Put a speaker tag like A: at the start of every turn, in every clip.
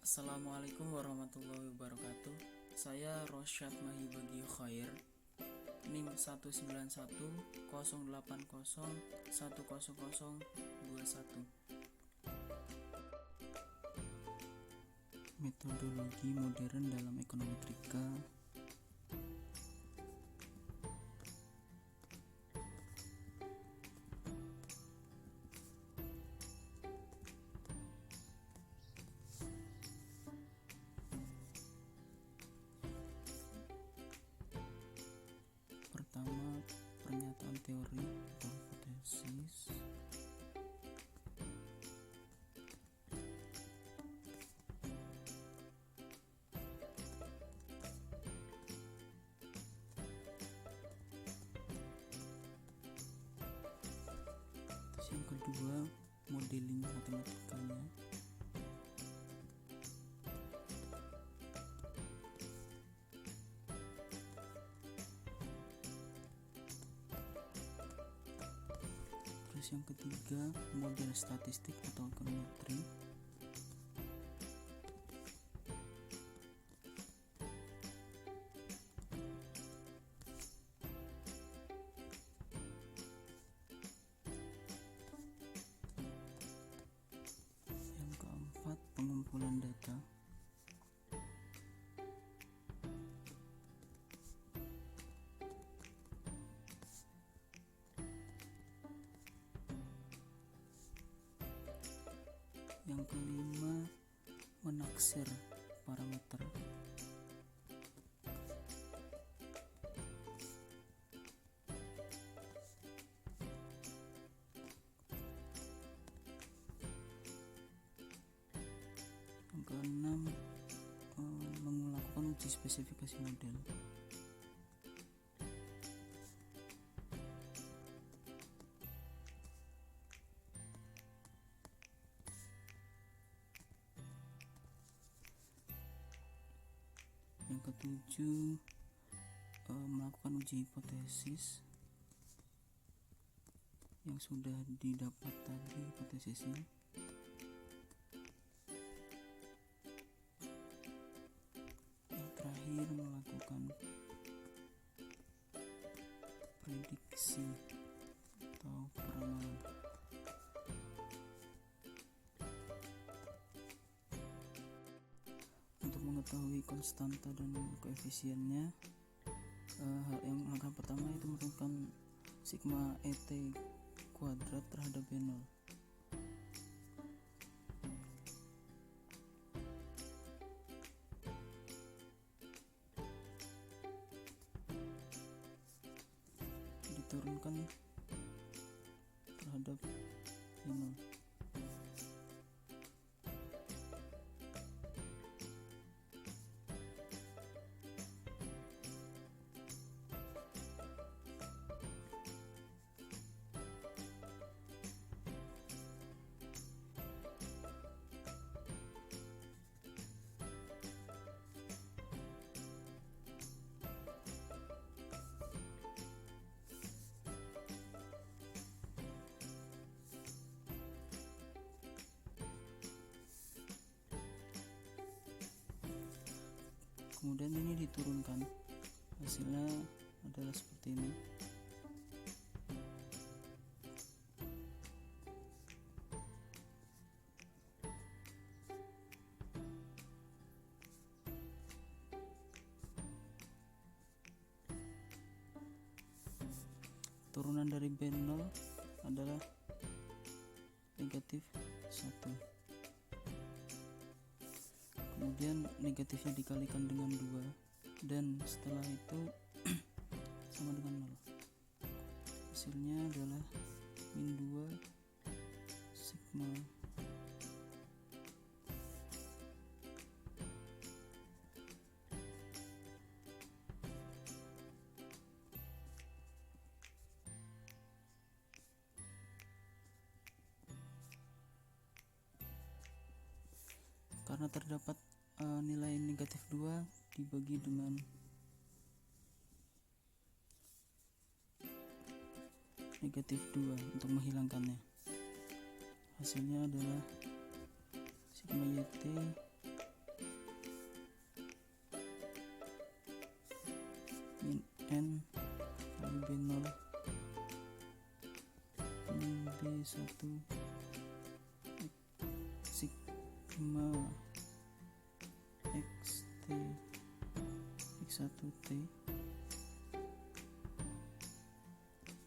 A: Assalamualaikum warahmatullahi wabarakatuh. Saya Rosyad Mahibagi Khair, NIM 19108010021. Metodologi modern dalam ekonometrika. Pertama, pernyataan teori atau hipotesis. Terus yang kedua, modeling matematikanya. Terus yang ketiga, model statistik atau ekonometri. Yang keempat, pengumpulan data. Yang kelima, menaksir parameter. Yang keenam, melakukan uji spesifikasi model. Yang ketujuh, melakukan uji hipotesis yang sudah didapat tadi hipotesisnya. Yang terakhir, melakukan prediksi atau peramalan. Untuk mengetahui konstanta dan koefisiennya, langkah pertama itu menentukan sigma ET kuadrat terhadap B0. Diturunkan terhadap B0. Kemudian ini diturunkan, hasilnya adalah seperti ini. Turunan dari B0 adalah negatif 1. Kemudian negatifnya dikalikan dengan 2, dan setelah itu sama dengan 0. Hasilnya adalah min 2 sigma karena terdapat nilai negatif 2 dibagi dengan negatif 2 untuk menghilangkannya. Hasilnya adalah sigma YT X1 sigma xt X1T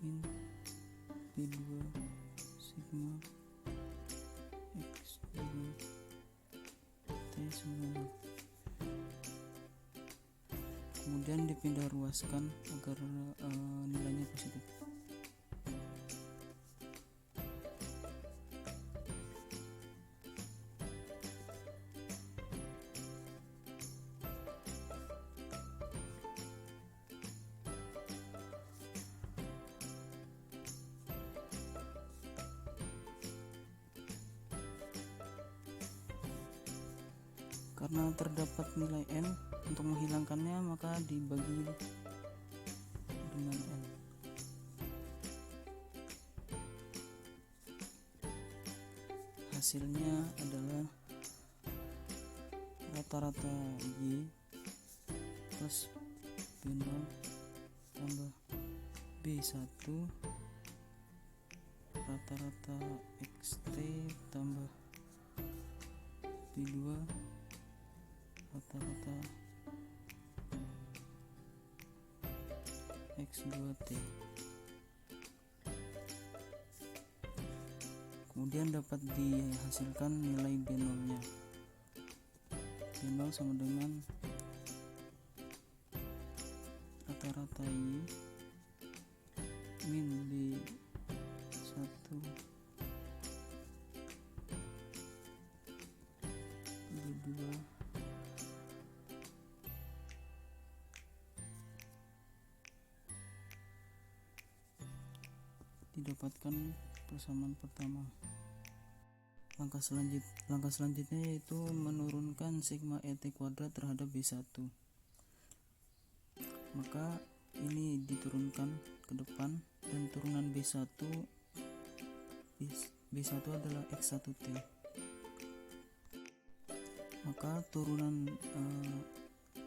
A: min B2 sigma X2T sama 0. Kemudian dipindah ruaskan agar nilainya positif. Karena terdapat nilai n, untuk menghilangkannya maka dibagi dengan n. Hasilnya adalah rata-rata y plus b0 tambah b1 rata-rata xt tambah b2 rata-rata X2T. Kemudian dapat dihasilkan nilai B0 nya. B0 sama dengan rata-rata Y min B1 B2 didapatkan persamaan pertama. Langkah selanjutnya yaitu menurunkan sigma ET kuadrat terhadap B1. Maka ini diturunkan ke depan dan turunan B1 adalah X1T. Maka turunan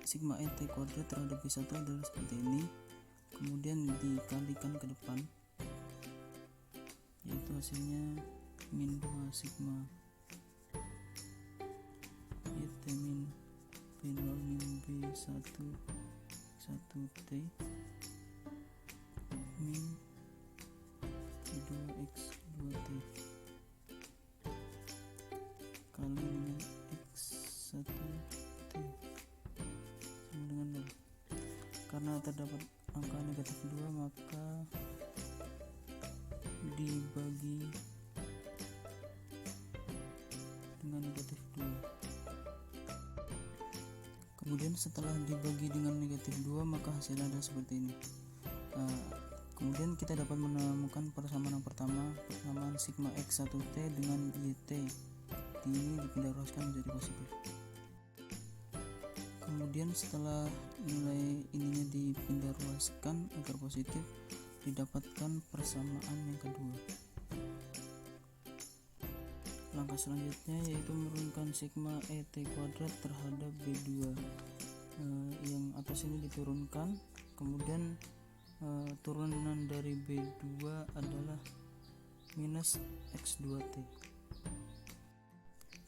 A: sigma ET kuadrat terhadap B1 adalah seperti ini. Kemudian dikalikan ke depan, yaitu hasilnya min 2 sigma YT min B0 min B1 1T min B2 X2T kali dengan X1T sama dengan 0. Karena terdapat angka negatif 2 maka dibagi dengan negatif 2. Kemudian setelah dibagi dengan negatif 2 maka hasilnya adalah seperti ini. Kemudian kita dapat menemukan persamaan yang pertama, persamaan sigma X1T dengan YT. Ini dipindah ruaskan menjadi positif. Kemudian setelah nilai ininya dipindah ruaskan agar positif, didapatkan persamaan yang kedua. Langkah selanjutnya yaitu menurunkan sigma ET kuadrat terhadap B2. Yang atas ini diturunkan, kemudian turunan dari B2 adalah minus X2T.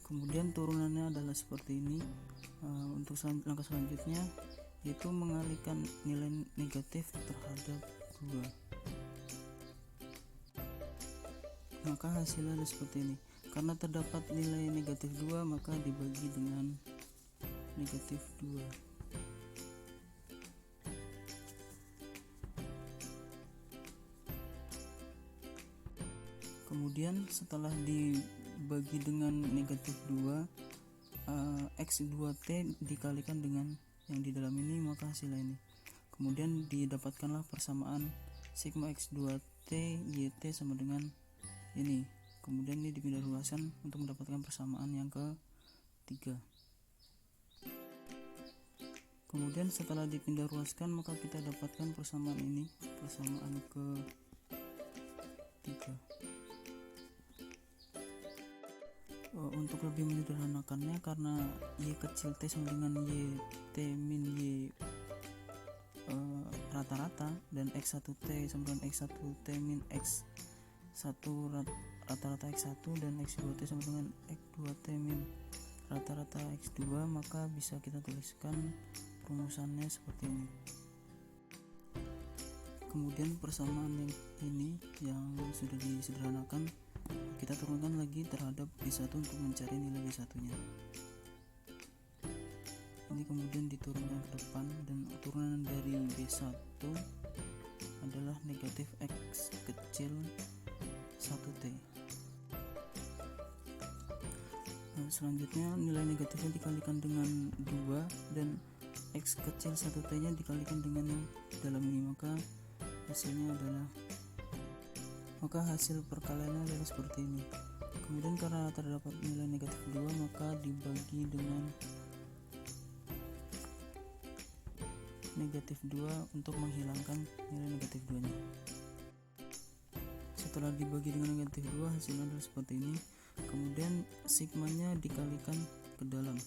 A: Kemudian turunannya adalah seperti ini. Untuk langkah selanjutnya yaitu mengalihkan nilai negatif terhadap 2. Maka hasilnya adalah seperti ini. Karena terdapat nilai negatif 2 maka dibagi dengan negatif 2. Kemudian setelah dibagi dengan negatif 2, X2T dikalikan dengan yang di dalam ini maka hasilnya ini. Kemudian didapatkanlah persamaan sigma X2T YT sama dengan ini. Kemudian ini dipindah ruaskan untuk mendapatkan persamaan yang ketiga. Kemudian setelah dipindah ruaskan maka kita dapatkan persamaan ini, persamaan ketiga. Untuk lebih menyederhanakannya, karena Y kecil T sama dengan YT min Y rata-rata dan X1T sama dengan X1T min X1 rata-rata X1 dan X2T sama dengan X2T min rata-rata X2, maka bisa kita tuliskan rumusannya seperti ini. Kemudian persamaan yang ini yang sudah disederhanakan kita turunkan lagi terhadap B1 untuk mencari nilai B1 nya. Ini kemudian diturunkan ke depan, dan turunan dari B1 adalah negatif X kecil 1T. Nah, selanjutnya nilai negatifnya dikalikan dengan 2 dan X kecil 1T nya dikalikan dengan yang dalam ini, maka hasil perkaliannya adalah seperti ini. Kemudian karena terdapat nilai negatif 2, maka dibagi dengan negatif 2 untuk menghilangkan nilai negatif 2 nya. Setelah dibagi dengan negatif 2, hasilnya adalah seperti ini. Kemudian sigmanya dikalikan ke dalam.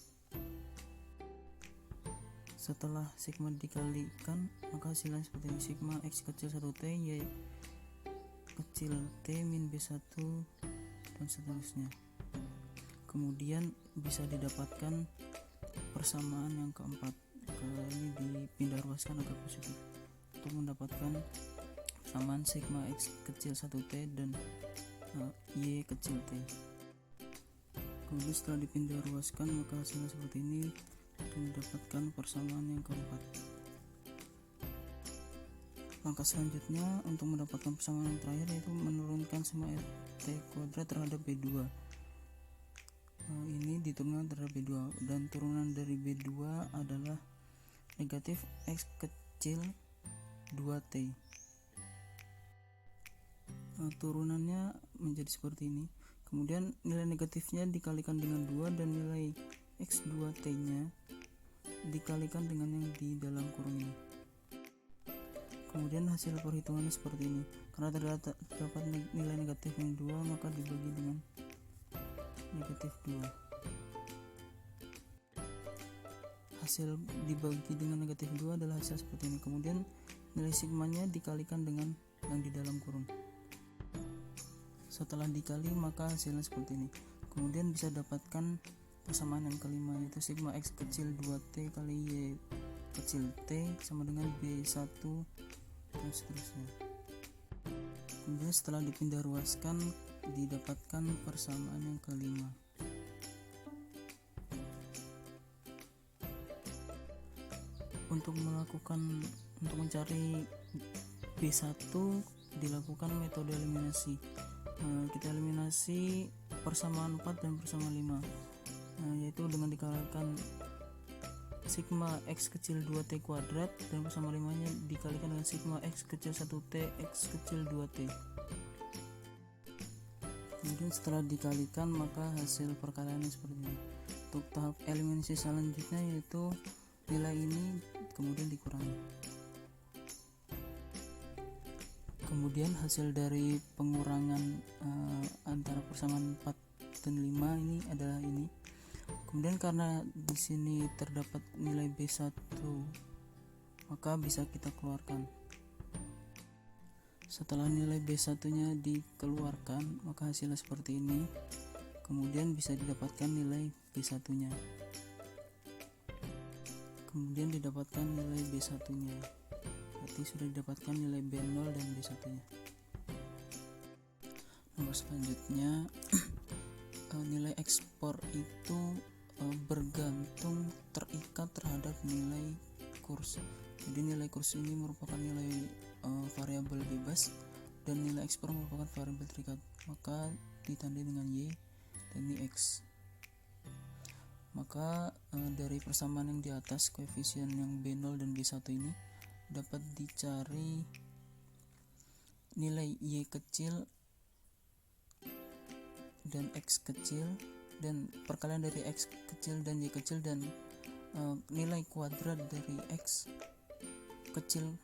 A: Setelah sigma dikalikan, maka hasilnya seperti ini. Sigma X kecil 1T Y kecil T min B1 dan seterusnya. Kemudian bisa didapatkan persamaan yang keempat. Ini dipindah ruaskan agar positif untuk mendapatkan persamaan sigma X kecil 1T dan Y kecil T. Kemudian setelah dipindah ruaskan, maka hasilnya seperti ini dan mendapatkan persamaan yang keempat. Langkah selanjutnya untuk mendapatkan persamaan yang terakhir yaitu menurunkan sigma T kuadrat terhadap B2. Ini diturunkan terhadap B2, dan turunan dari B2 adalah negatif X kecil 2T. Turunannya menjadi seperti ini. Kemudian nilai negatifnya dikalikan dengan 2 dan nilai X2T nya dikalikan dengan yang di dalam kurung ini. Kemudian hasil perhitungannya seperti ini. Karena terdapat nilai negatif yang 2, maka dibagi dengan negatif 2. Hasil dibagi dengan negatif 2 adalah hasil seperti ini. Kemudian nilai sigmanya dikalikan dengan yang di dalam kurung. Setelah dikali, maka hasilnya seperti ini. Kemudian bisa dapatkan persamaan yang kelima, yaitu sigma X kecil 2T kali Y kecil T sama dengan B1 dan seterusnya. Kemudian setelah dipindah ruaskan, didapatkan persamaan yang kelima. Untuk mencari B1 dilakukan metode eliminasi. Kita eliminasi persamaan 4 dan persamaan 5, yaitu dengan dikalikan sigma X kecil 2T kuadrat dan persamaan 5 nya dikalikan dengan sigma X kecil 1T X kecil 2T. Kemudian setelah dikalikan, maka hasil perkaliannya seperti ini. Untuk tahap eliminasi selanjutnya yaitu nilai ini kemudian dikurangi. Kemudian hasil dari pengurangan antara persamaan 4 dan 5 ini adalah ini. Kemudian karena di sini terdapat nilai B1, maka bisa kita keluarkan. Setelah nilai B1-nya dikeluarkan, maka hasilnya seperti ini. Kemudian bisa didapatkan nilai B1-nya. Kemudian didapatkan nilai B1-nya. Berarti sudah didapatkan nilai B0 dan B1-nya. Nomor selanjutnya, nilai ekspor itu bergantung terikat terhadap nilai kurs. Jadi nilai kurs ini merupakan nilai variabel bebas dan nilai ekspor merupakan variabel terikat, maka ditandai dengan Y dan ini X. Maka dari persamaan yang di atas, koefisien yang B0 dan B1 ini dapat dicari nilai Y kecil dan X kecil, dan perkalian dari X kecil dan Y kecil, dan nilai kuadrat dari X kecil.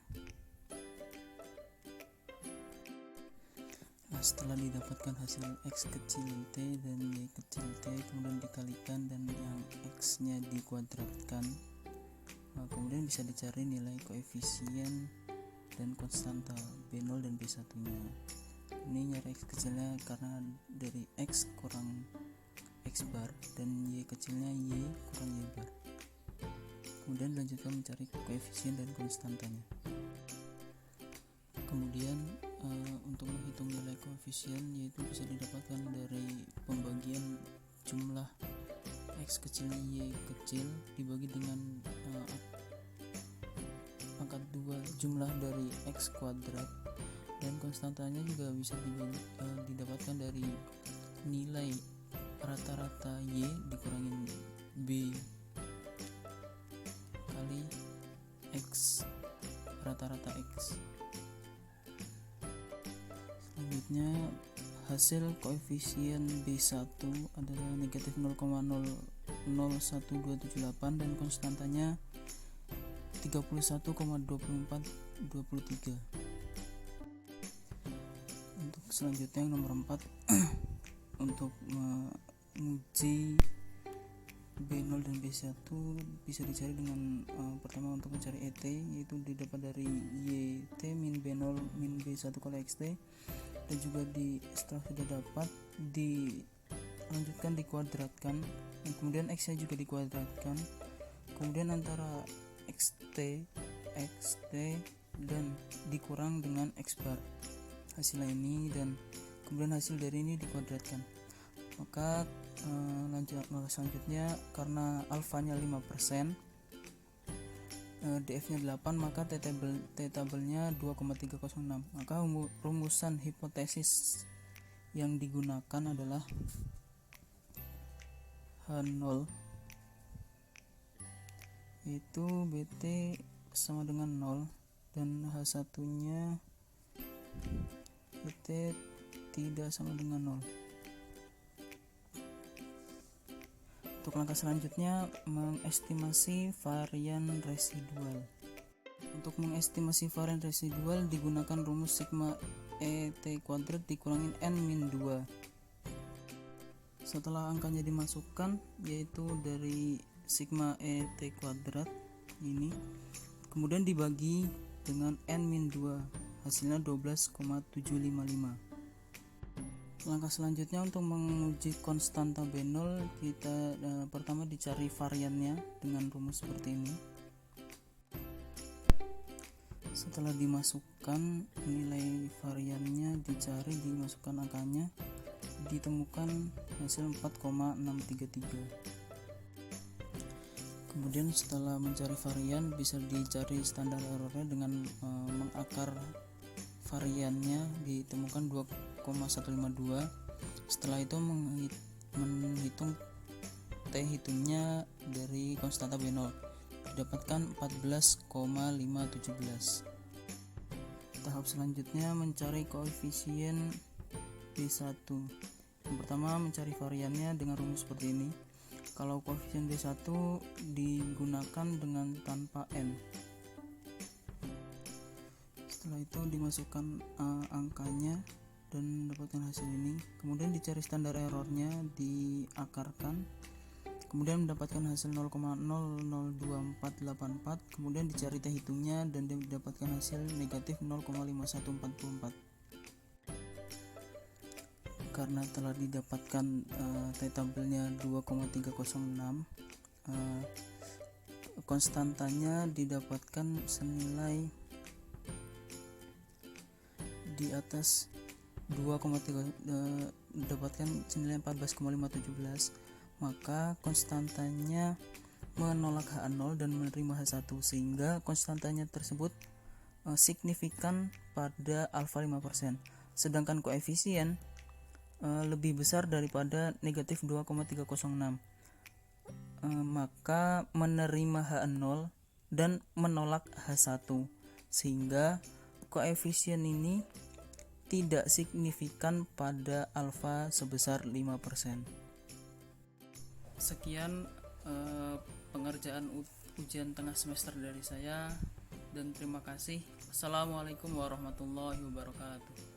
A: Setelah didapatkan hasil X kecil T dan Y kecil T kemudian dikalikan dan yang X nya dikuadratkan, kemudian bisa dicari nilai koefisien dan konstanta B0 dan B1 nya. Ini nyari X kecilnya karena dari X kurang X bar dan Y kecilnya Y kurang Y bar. Kemudian lanjutkan mencari koefisien dan konstantanya. Kemudian untuk menghitung nilai koefisien yaitu bisa didapatkan dari pembagian jumlah X kecil Y kecil dibagi dengan pangkat 2 jumlah dari X kuadrat, dan konstantanya juga bisa didapatkan dari nilai rata-rata Y dikurangin B kali X rata-rata X. Selanjutnya hasil koefisien B1 adalah negatif 0,001278 dan konstantanya 31,2423. Untuk selanjutnya yang nomor 4 untuk menguji B0 dan B1 bisa dicari dengan pertama untuk mencari ET, yaitu didapat dari YT min B0 min B1 kali XT, dan juga setelah sudah dapat dilanjutkan dikuadratkan, dan kemudian X nya juga dikuadratkan, kemudian antara XT dan dikurang dengan X bar hasilnya ini, dan kemudian hasil dari ini dikuadratkan. Maka selanjutnya karena alfanya 5%, df nya 8, maka t tabelnya 2,306. Maka rumusan hipotesis yang digunakan adalah H0 yaitu BT sama dengan 0 dan H1 nya BT tidak sama dengan 0. Untuk langkah selanjutnya mengestimasi varian residual. Untuk mengestimasi varian residual digunakan rumus sigma ET kuadrat dikurangin N min 2. Setelah angkanya dimasukkan, yaitu dari sigma ET kuadrat ini, kemudian dibagi dengan N min 2, hasilnya 12,755. Langkah selanjutnya untuk menguji konstanta B0, kita pertama dicari variannya dengan rumus seperti ini. Setelah dimasukkan nilai variannya, dicari, dimasukkan angkanya, ditemukan hasil 4,633. Kemudian setelah mencari varian bisa dicari standar errornya dengan mengakar variannya, ditemukan 2,152. Setelah itu menghitung T hitungnya dari konstanta B0, didapatkan 14,517. Tahap selanjutnya mencari koefisien B1. Yang pertama mencari variannya dengan rumus seperti ini. Kalau koefisien B1 digunakan dengan tanpa N. Setelah itu dimasukkan angkanya dan mendapatkan hasil ini. Kemudian dicari standar errornya, diakarkan, kemudian mendapatkan hasil 0,002484. Kemudian dicari T hitungnya dan didapatkan hasil negatif 0,5144. Karena telah didapatkan T tabelnya 2,306, konstantanya didapatkan senilai di atas 2,3, didapatkan senilai 14,517. Maka konstantanya menolak H0 dan menerima H1, sehingga konstantanya tersebut signifikan pada alfa 5%, sedangkan koefisien lebih besar daripada negatif 2,306, maka menerima H0 dan menolak H1, sehingga koefisien ini tidak signifikan pada alfa sebesar 5%. Sekian pengerjaan ujian tengah semester dari saya, dan terima kasih. Assalamualaikum warahmatullahi wabarakatuh.